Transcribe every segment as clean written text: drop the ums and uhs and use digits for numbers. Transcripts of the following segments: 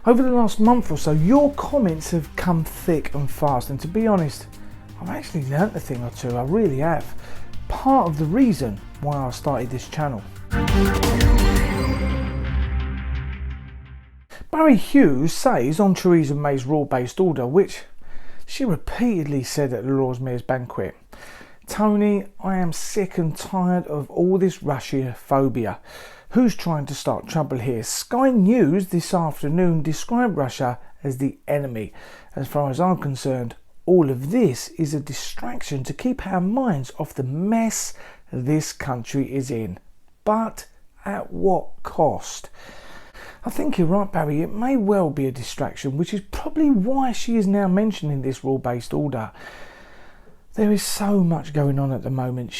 Over the last month or so, your comments have come thick and fast, and to be honest, I've actually learnt a thing or two, I really have. Part of the reason why I started this channel. Barry Hughes says on Theresa May's rule-based order, which she repeatedly said at the Lord Mayor's Banquet, "Tony, I am sick and tired of all this Russia phobia. Who's trying to start trouble here?" Sky News this afternoon described Russia as the enemy. As far as I'm concerned, all of this is a distraction to keep our minds off the mess this country is in. But at what cost? I think you're right, Barry. It may well be a distraction, which is probably why she is now mentioning this rule-based order. There is so much going on at the moment.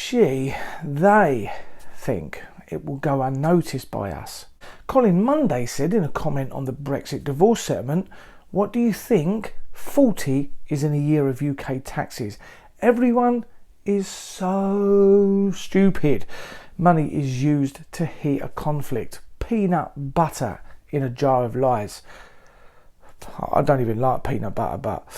They think it will go unnoticed by us. Colin Monday said in a comment on the Brexit divorce settlement, "What do you think 40 is in a year of UK taxes? Everyone is so stupid. Money is used to heat a conflict. Peanut butter in a jar of lies." I don't even like peanut butter, but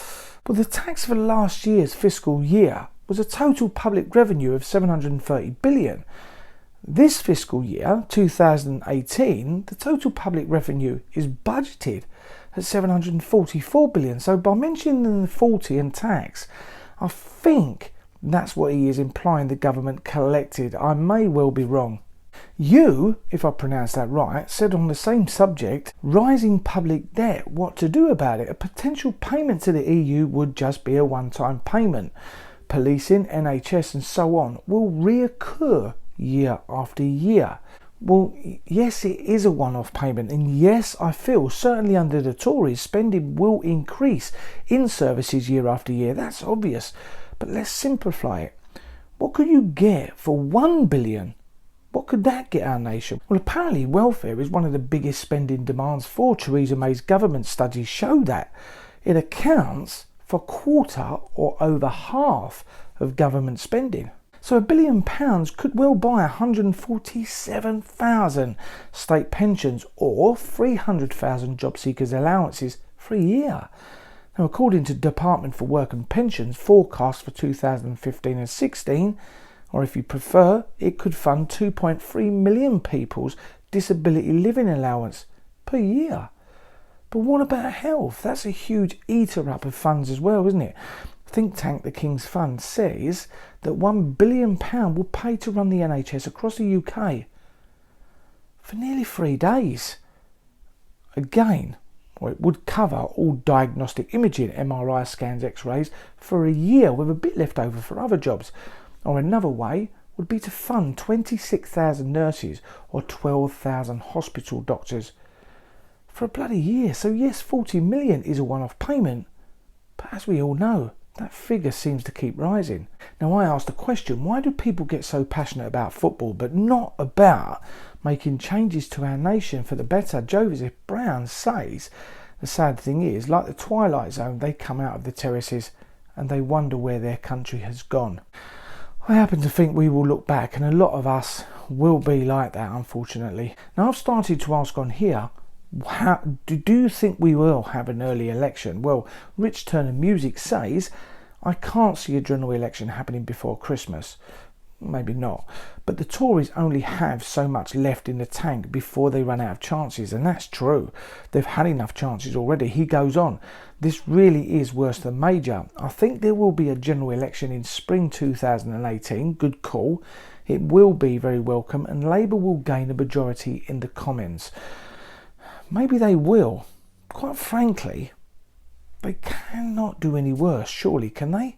the tax for last year's fiscal year was a total public revenue of 730 billion. This fiscal year, 2018, the total public revenue is budgeted at 744 billion. So by mentioning the 40 and tax, I think that's what he is implying the government collected. I may well be wrong. You, if I pronounce that right, said on the same subject, rising public debt, what to do about it? A potential payment to the EU would just be a one-time payment. Policing, NHS and so on will reoccur year after year. Well, yes, it is a one-off payment, and yes, I feel certainly under the Tories spending will increase in services year after year. That's obvious, but let's simplify it. What could you get for 1 billion? What could that get our nation? Well, apparently welfare is one of the biggest spending demands for Theresa May's government. Studies show that it accounts for a quarter or over half of government spending. So £1 billion could well buy 147,000 state pensions or 300,000 job seekers allowances for a year. Now, according to Department for Work and Pensions forecast for 2015 and 16, or if you prefer, it could fund 2.3 million people's disability living allowance per year. But what about health? That's a huge eater up of funds as well, isn't it? Think tank The King's Fund says that £1 billion will pay to run the NHS across the UK for nearly 3 days. Again, it would cover all diagnostic imaging, MRI scans, X-rays for a year with a bit left over for other jobs. Or another way would be to fund 26,000 nurses or 12,000 hospital doctors for a bloody year. So yes, 40 million is a one-off payment, but as we all know, that figure seems to keep rising. Now, I asked the question, why do people get so passionate about football but not about making changes to our nation for the better? Joseph Brown says the sad thing is, like the Twilight Zone, they come out of the terraces and they wonder where their country has gone. I happen to think we will look back, and a lot of us will be like that, unfortunately. Now, I've started to ask on here, do you think we will have an early election? Well, Rich Turner Music says, I can't see a general election happening before Christmas. Maybe not. But the Tories only have so much left in the tank before they run out of chances, and that's true. They've had enough chances already. He goes on, this really is worse than major. I think there will be a general election in spring 2018. Good call. It will be very welcome, and Labour will gain a majority in the Commons. Maybe they will. Quite frankly, they cannot do any worse, surely, can they?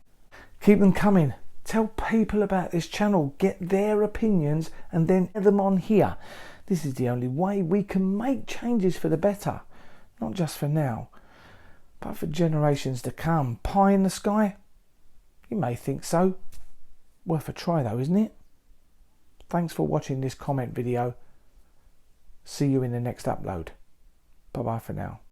Keep them coming. Tell people about this channel, get their opinions and then add them on here. This is the only way we can make changes for the better. Not just for now, but for generations to come. Pie in the sky? You may think so. Worth a try though, isn't it? Thanks for watching this comment video. See you in the next upload. Bye bye for now.